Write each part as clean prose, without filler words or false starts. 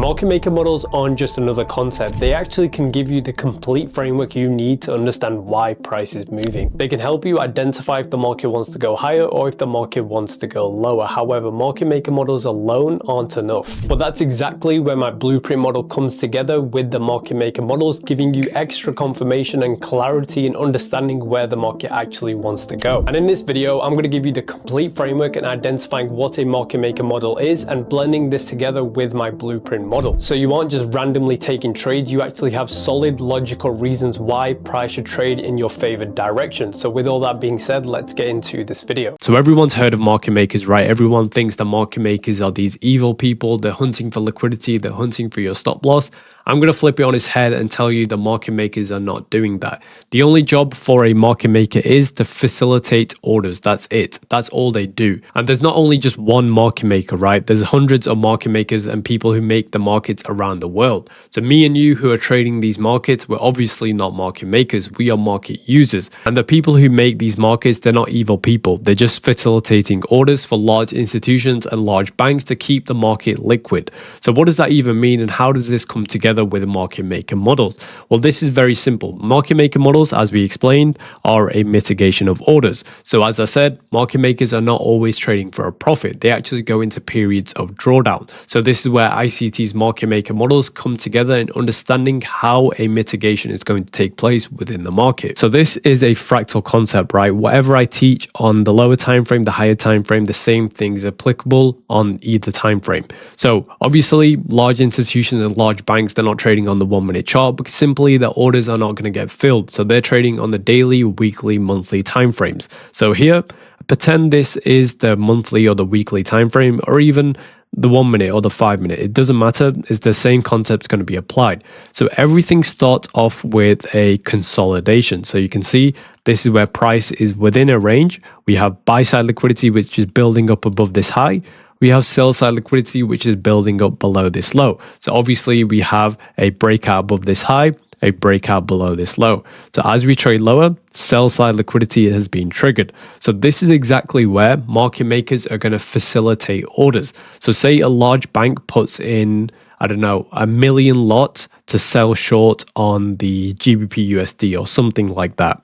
Market maker models aren't just another concept, they actually can give you the complete framework you need to understand why price is moving. They can help you identify if the market wants to go higher or if the market wants to go lower. However, market maker models alone aren't enough. But that's exactly where my blueprint model comes together with the market maker models, giving you extra confirmation and clarity in understanding where the market actually wants to go. And in this video, I'm going to give you the complete framework in identifying what a market maker model is and blending this together with my blueprint model. So you aren't just randomly taking trades, you actually have solid logical reasons why price should trade in your favored direction. So with all that being said, let's get into this video. So everyone's heard of market makers, right? Everyone thinks the market makers are these evil people. They're hunting for liquidity. They're hunting for your stop loss. I'm going to flip it on its head and tell you the market makers are not doing that. The only job for a market maker is to facilitate orders. That's it. That's all they do. And there's not only just one market maker, right? There's hundreds of market makers and people who make the markets around the world. So me and you who are trading these markets, we're obviously not market makers. We are market users. And the people who make these markets, they're not evil people. They're just facilitating orders for large institutions and large banks to keep the market liquid. So what does that even mean, and how does this come together with market maker models? Well, this is very simple. Market maker models, as we explained, are a mitigation of orders. So as I said, market makers are not always trading for a profit. They actually go into periods of drawdown. So this is where ICT's market maker models come together in understanding how a mitigation is going to take place within the market. So this is a fractal concept, right? Whatever I teach on the lower time frame, the higher time frame, the same thing is applicable on either time frame. So obviously, large institutions and large banks, they're not trading on the 1 minute chart because simply the orders are not going to get filled. So they're trading on the daily, weekly, monthly time frames. So here, pretend this is the monthly or the weekly time frame, or even the 1 minute or the 5 minute. It doesn't matter. It's the same concept going to be applied. So everything starts off with a consolidation. So you can see this is where price is within a range. We have buy side liquidity, which is building up above this high. We have sell side liquidity, which is building up below this low. So obviously we have a breakout above this high, a breakout below this low. So as we trade lower, sell side liquidity has been triggered. So this is exactly where market makers are going to facilitate orders. So say a large bank puts in, I don't know, 1 million lots to sell short on the GBP USD or something like that.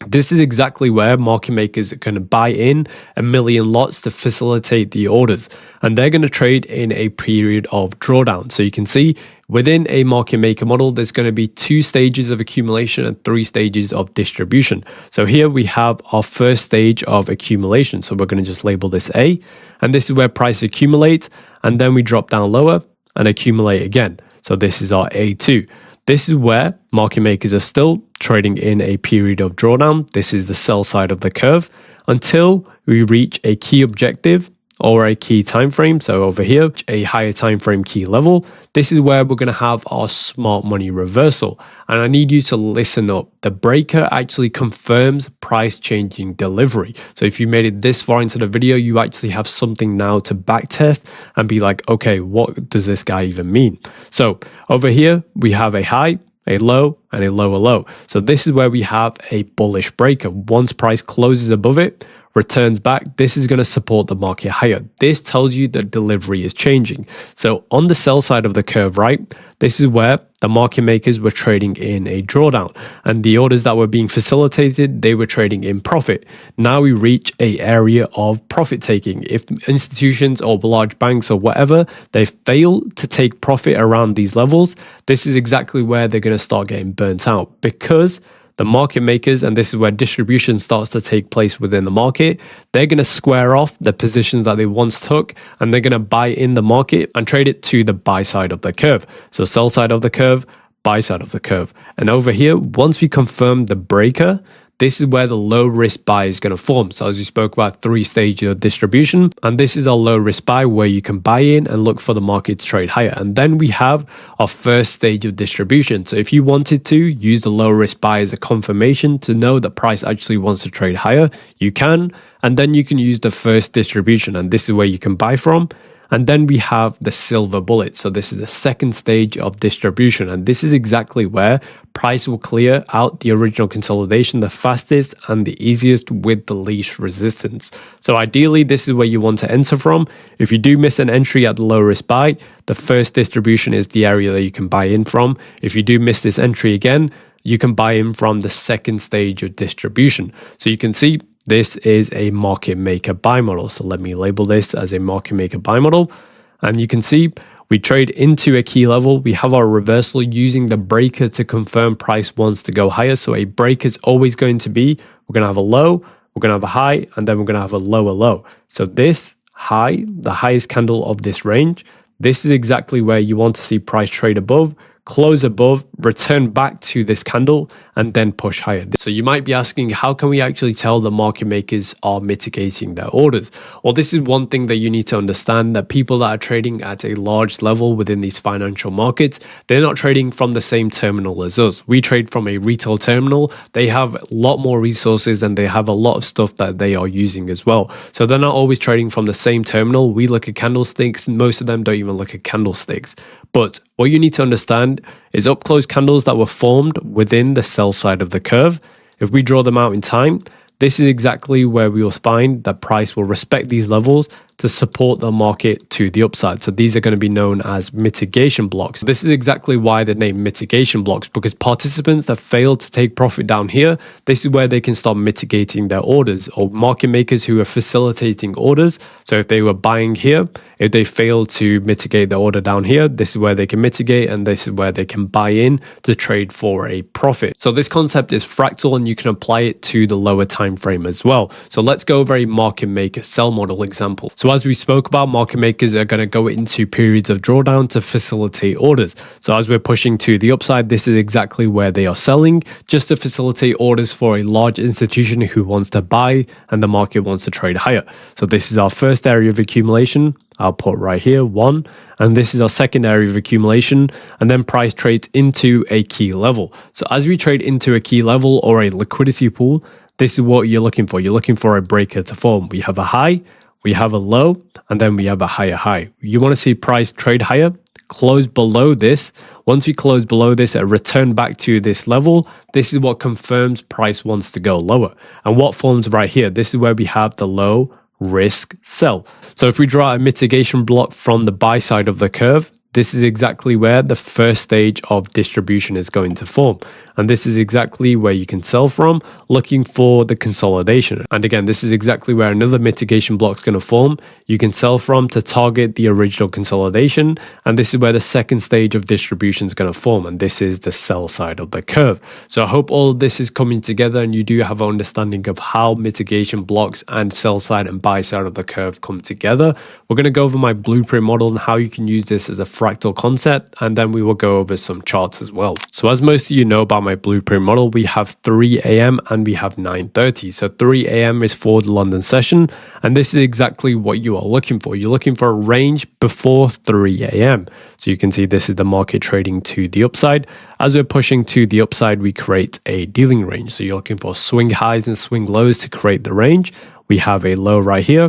This is exactly where market makers are going to buy in 1 million lots to facilitate the orders, and they're going to trade in a period of drawdown. So you can see within a market maker model, there's going to be 2 stages of accumulation and 3 stages of distribution. So here we have our first stage of accumulation. So we're going to just label this A, and this is where price accumulates, and then we drop down lower and accumulate again. So this is our A2. This is where market makers are still trading in a period of drawdown. This is the sell side of the curve until we reach a key objective or a key time frame. So over here, a higher time frame key level. This is where we're going to have our smart money reversal. And I need you to listen up. The breaker actually confirms price changing delivery. So if you made it this far into the video, you actually have something now to back test and be like, okay, what does this guy even mean? So over here, we have a high, a low, and a lower low. So this is where we have a bullish breaker. Once price closes above it, returns back, this is going to support the market higher. This tells you that delivery is changing. So on the sell side of the curve, right, this is where the market makers were trading in a drawdown, and the orders that were being facilitated, they were trading in profit. Now we reach a area of profit taking. If institutions or large banks or whatever, they fail to take profit around these levels, this is exactly where they're going to start getting burnt out, because the market makers, and this is where distribution starts to take place within the market, they're going to square off the positions that they once took, and they're going to buy in the market and trade it to the buy side of the curve. So sell side of the curve, buy side of the curve. And over here, once we confirm the breaker, this is where the low risk buy is going to form. So as we spoke about, 3 stages of distribution, and this is our low risk buy where you can buy in and look for the market to trade higher. And then we have our first stage of distribution. So if you wanted to use the low risk buy as a confirmation to know that price actually wants to trade higher, you can. And then you can use the first distribution, and this is where you can buy from. And then we have the silver bullet. So this is the second stage of distribution. And this is exactly where price will clear out the original consolidation the fastest and the easiest with the least resistance. So ideally, this is where you want to enter from. If you do miss an entry at the low risk buy, the first distribution is the area that you can buy in from. If you do miss this entry again, you can buy in from the second stage of distribution. So you can see this is a market maker buy model. So let me label this as a market maker buy model. And you can see we trade into a key level. We have our reversal using the breaker to confirm price wants to go higher. So a breaker is always going to be, we're going to have a low, we're going to have a high, and then we're going to have a lower low. So this high, the highest candle of this range, this is exactly where you want to see price trade above, close above, return back to this candle, and then push higher. So you might be asking, how can we actually tell the market makers are mitigating their orders? Well, this is one thing that you need to understand, that people that are trading at a large level within these financial markets, they're not trading from the same terminal as us. We trade from a retail terminal. They have a lot more resources and they have a lot of stuff that they are using as well. So they're not always trading from the same terminal. We look at candlesticks. Most of them don't even look at candlesticks. But what you need to understand is up close candles that were formed within the sell side of the curve. If we draw them out in time, this is exactly where we will find that price will respect these levels to support the market to the upside. So these are going to be known as mitigation blocks. This is exactly why they're named mitigation blocks, because participants that fail to take profit down here, this is where they can start mitigating their orders, or market makers who are facilitating orders. So if they were buying here, if they fail to mitigate the order down here, this is where they can mitigate, and this is where they can buy in to trade for a profit. So this concept is fractal, and you can apply it to the lower time frame as well. So let's go over a market maker sell model example. So as we spoke about, market makers are going to go into periods of drawdown to facilitate orders. So as we're pushing to the upside, this is exactly where they are selling, just to facilitate orders for a large institution who wants to buy and the market wants to trade higher. So this is our first area of accumulation. I'll put right here 1, and this is our second area of accumulation, and then price trades into a key level. So as we trade into a key level or a liquidity pool, this is what you're looking for. You're looking for a breaker to form. We have a high, we have a low, and then we have a higher high. You want to see price trade higher, close below this. Once we close below this and return back to this level, this is what confirms price wants to go lower. And what forms right here? This is where we have the low risk sell. So if we draw a mitigation block from the buy side of the curve, this is exactly where the first stage of distribution is going to form. And this is exactly where you can sell from, looking for the consolidation. And again, this is exactly where another mitigation block is going to form. You can sell from to target the original consolidation. And this is where the second stage of distribution is going to form. And this is the sell side of the curve. So I hope all of this is coming together and you do have an understanding of how mitigation blocks and sell side and buy side of the curve come together. We're going to go over my blueprint model and how you can use this as a fractal concept. And then we will go over some charts as well. So as most of you know about my blueprint model, we have 3 a.m. and we have 9:30. So 3 a.m. is for the London session, and this is exactly what you are looking for. You're looking for a range before 3 a.m. So you can see this is the market trading to the upside. As we're pushing to the upside, we create a dealing range. So you're looking for swing highs and swing lows to create the range. We have a low right here,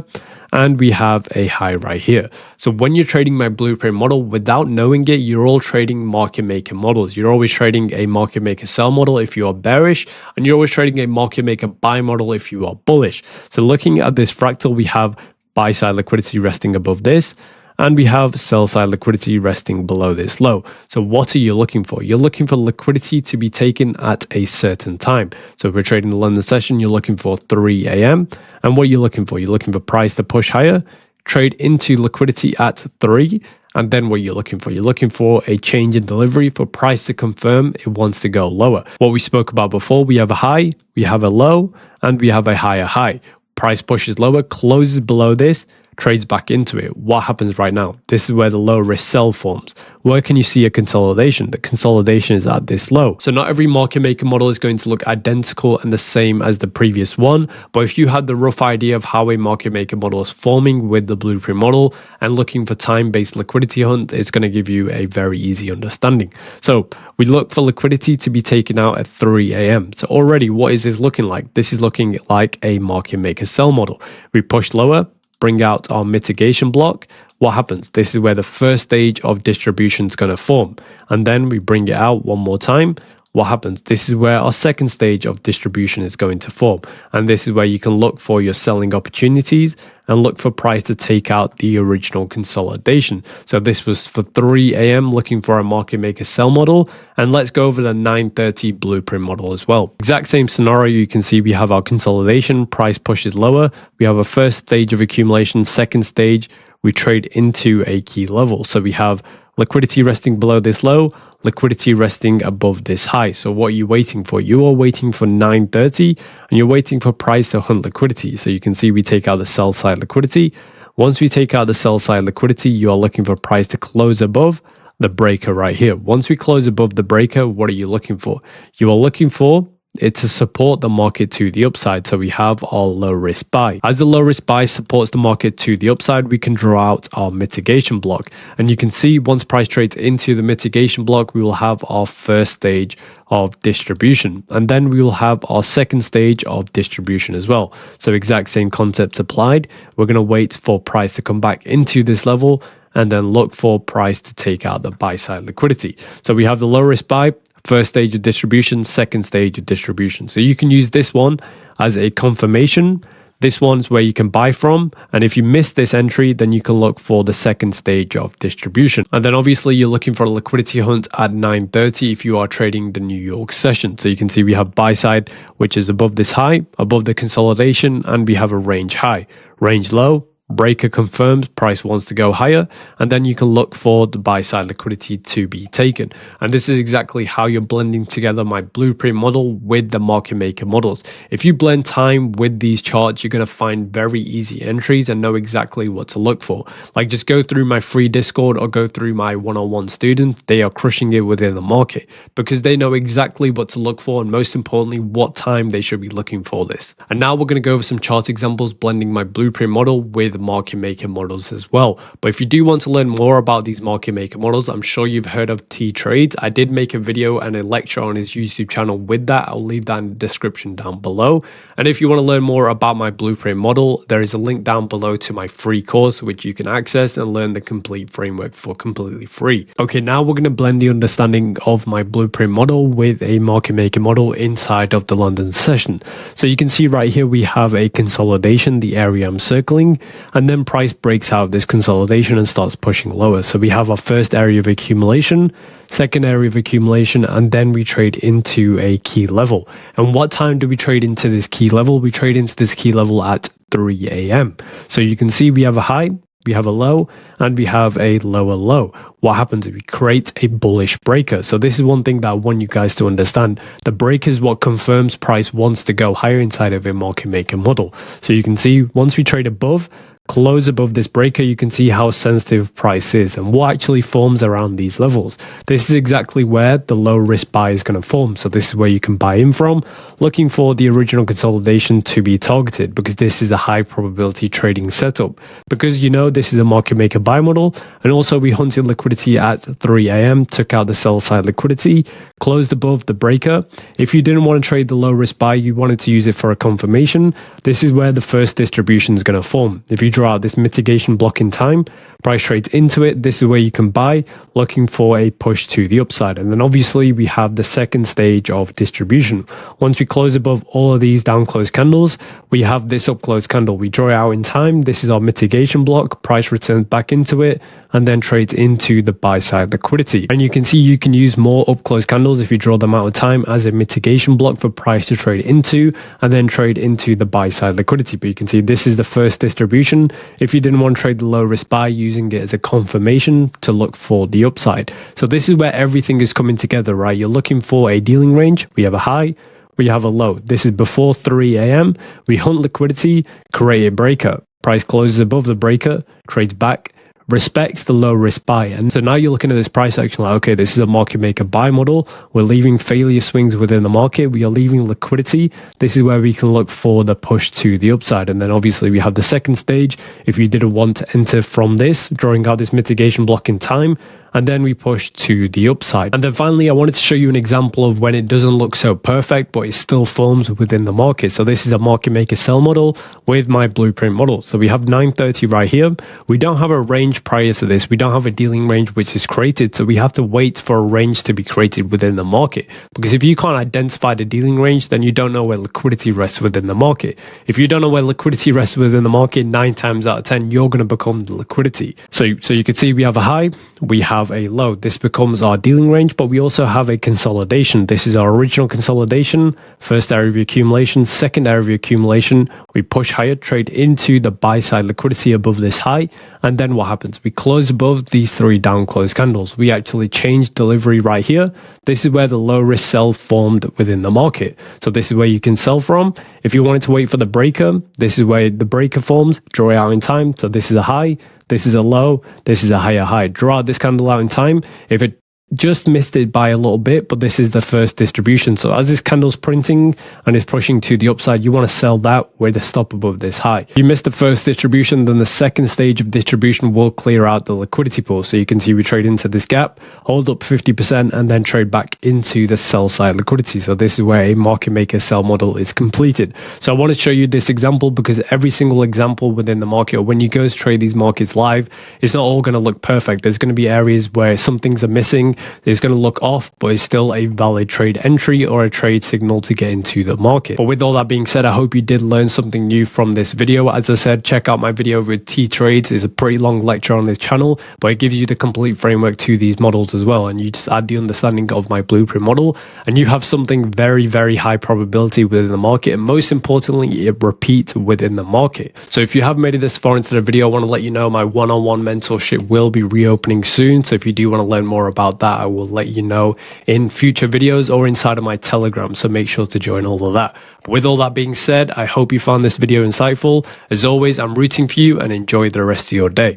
and we have a high right here. So when you're trading my blueprint model, without knowing it, you're all trading market maker models. You're always trading a market maker sell model if you are bearish, and you're always trading a market maker buy model if you are bullish. So looking at this fractal, we have buy side liquidity resting above this, and we have sell side liquidity resting below this low. So what are you looking for? You're looking for liquidity to be taken at a certain time. So if we're trading the London session, you're looking for 3 a.m. And what are you looking for? You're looking for price to push higher, trade into liquidity at 3. And then what you're looking for? You're looking for a change in delivery for price to confirm it wants to go lower. What we spoke about before, we have a high, we have a low, and we have a higher high. Price pushes lower, closes below this, trades back into it. What happens right now? This is where the low risk sell forms. Where can you see a consolidation? The consolidation is at this low. So not every market maker model is going to look identical and the same as the previous one. But if you had the rough idea of how a market maker model is forming with the blueprint model and looking for time-based liquidity hunt, it's going to give you a very easy understanding. So we look for liquidity to be taken out at 3 a.m. So already, what is this looking like? This is looking like a market maker sell model. We push lower, bring out our mitigation block, what happens? This is where the first stage of distribution is going to form. And then we bring it out one more time. What happens? This is where our second stage of distribution is going to form. And this is where you can look for your selling opportunities and look for price to take out the original consolidation. So this was for 3 a.m. looking for a market maker sell model. And let's go over the 9:30 blueprint model as well. Exact same scenario. You can see we have our consolidation, price pushes lower. We have a first stage of accumulation, second stage, we trade into a key level. So we have liquidity resting below this low, liquidity resting above this high. So what are you waiting for? You are waiting for 9:30 and you're waiting for price to hunt liquidity. So you can see we take out the sell side liquidity. Once we take out the sell side liquidity, you are looking for price to close above the breaker right here. Once we close above the breaker, what are you looking for? You are looking for it to support the market to the upside. So we have our low risk buy. As the low risk buy supports the market to the upside, we can draw out our mitigation block. And you can see once price trades into the mitigation block, we will have our first stage of distribution. And then we will have our second stage of distribution as well. So exact same concepts applied. We're going to wait for price to come back into this level and then look for price to take out the buy side liquidity. So we have the low risk buy, first stage of distribution, second stage of distribution. So you can use this one as a confirmation. This one's where you can buy from. And if you miss this entry, then you can look for the second stage of distribution. And then obviously you're looking for a liquidity hunt at 9:30 if you are trading the New York session. So you can see we have buy side, which is above this high, above the consolidation, and we have a range high, range low. Breaker confirms price wants to go higher, and then you can look for the buy side liquidity to be taken. And this is exactly how you're blending together my blueprint model with the market maker models. If you blend time with these charts, you're going to find very easy entries and know exactly what to look for. Like just go through my free Discord or go through my one-on-one students. They are crushing it within the market because they know exactly what to look for and most importantly what time they should be looking for this. And now we're going to go over some chart examples blending my blueprint model with market maker models as well. But if you do want to learn more about these market maker models, I'm sure you've heard of T-Trades. I did make a video and a lecture on his YouTube channel with that. I'll leave that in the description down below. And if you want to learn more about my blueprint model, there is a link down below to my free course, which you can access and learn the complete framework for completely free. Okay, now we're going to blend the understanding of my blueprint model with a market maker model inside of the London session. So you can see right here, we have a consolidation, the area I'm circling, and then price breaks out of this consolidation and starts pushing lower. So we have our first area of accumulation, second area of accumulation, and then we trade into a key level. And what time do we trade into this key level? We trade into this key level at 3 a.m. So you can see we have a high, we have a low, and we have a lower low. What happens if we create a bullish breaker? So this is one thing that I want you guys to understand. The breaker is what confirms price wants to go higher inside of a market maker model. So you can see once we trade above, close above this breaker, you can see how sensitive price is and what actually forms around these levels. This is exactly where the low risk buy is going to form. So this is where you can buy in from, looking for the original consolidation to be targeted because this is a high probability trading setup. Because you know this is a market maker buy model, and also we hunted liquidity at 3 a.m, took out the sell side liquidity, closed above the breaker. If you didn't want to trade the low risk buy, you wanted to use it for a confirmation, this is where the first distribution is going to form. If you draw out this mitigation block in time, price trades into it, this is where you can buy, looking for a push to the upside. And then obviously we have the second stage of distribution. Once we close above all of these down close candles, we have this up close candle. We draw it out in time, this is our mitigation block, price returns back into it, and then trades into the buy side liquidity. And you can see you can use more up close candles if you draw them out of time as a mitigation block for price to trade into and then trade into the buy side liquidity. But you can see this is the first distribution. If you didn't want to trade the low risk buy, using it as a confirmation to look for the upside. So this is where everything is coming together, right? You're looking for a dealing range. We have a high, we have a low. This is before 3 a.m. We hunt liquidity, create a breaker. Price closes above the breaker, trades back, respects the low risk buy. And so now you're looking at this price action like, okay, this is a market maker buy model. We're leaving failure swings within the market. We are leaving liquidity. This is where we can look for the push to the upside. And then obviously we have the second stage. If you didn't want to enter from this, drawing out this mitigation block in time, and then we push to the upside. And then finally, I wanted to show you an example of when it doesn't look so perfect, but it still forms within the market. So this is a market maker sell model with my blueprint model. So we have 930 right here. We don't have a range prior to this. We don't have a dealing range which is created. So we have to wait for a range to be created within the market. Because if you can't identify the dealing range, then you don't know where liquidity rests within the market. If you don't know where liquidity rests within the market, 9 times out of 10, you're going to become the liquidity. So you can see we have a high, we have a low. This becomes our dealing range, but we also have a consolidation. This is our original consolidation, first area of accumulation, second area of accumulation. We push higher, trade into the buy side liquidity above this high. And then what happens? We close above these 3 down close candles. We actually change delivery right here. This is where the low risk sell formed within the market. So this is where you can sell from. If you wanted to wait for the breaker, this is where the breaker forms, draw it out in time. So this is a high, this is a low, this is a higher high. Draw out this candle out in time. If it just missed it by a little bit, but this is the first distribution. So as this candle's printing and is pushing to the upside, you want to sell that with a stop above this high. If you missed the first distribution, then the second stage of distribution will clear out the liquidity pool. So you can see we trade into this gap, hold up 50%, and then trade back into the sell side liquidity. So this is where a market maker sell model is completed. So I want to show you this example because every single example within the market, or when you go to trade these markets live, it's not all going to look perfect. There's going to be areas where some things are missing. It's going to look off, but it's still a valid trade entry or a trade signal to get into the market. But with all that being said, I hope you did learn something new from this video. As I said, check out my video with T-Trades. It's a pretty long lecture on this channel, but it gives you the complete framework to these models as well. And you just add the understanding of my blueprint model, and you have something very, very high probability within the market. And most importantly, it repeats within the market. So if you haven't made it this far into the video, I want to let you know my one-on-one mentorship will be reopening soon. So if you do want to learn more about that, I will let you know in future videos or inside of my Telegram. So make sure to join all of that. But with all that being said, I hope you found this video insightful. As always, I'm rooting for you and enjoy the rest of your day.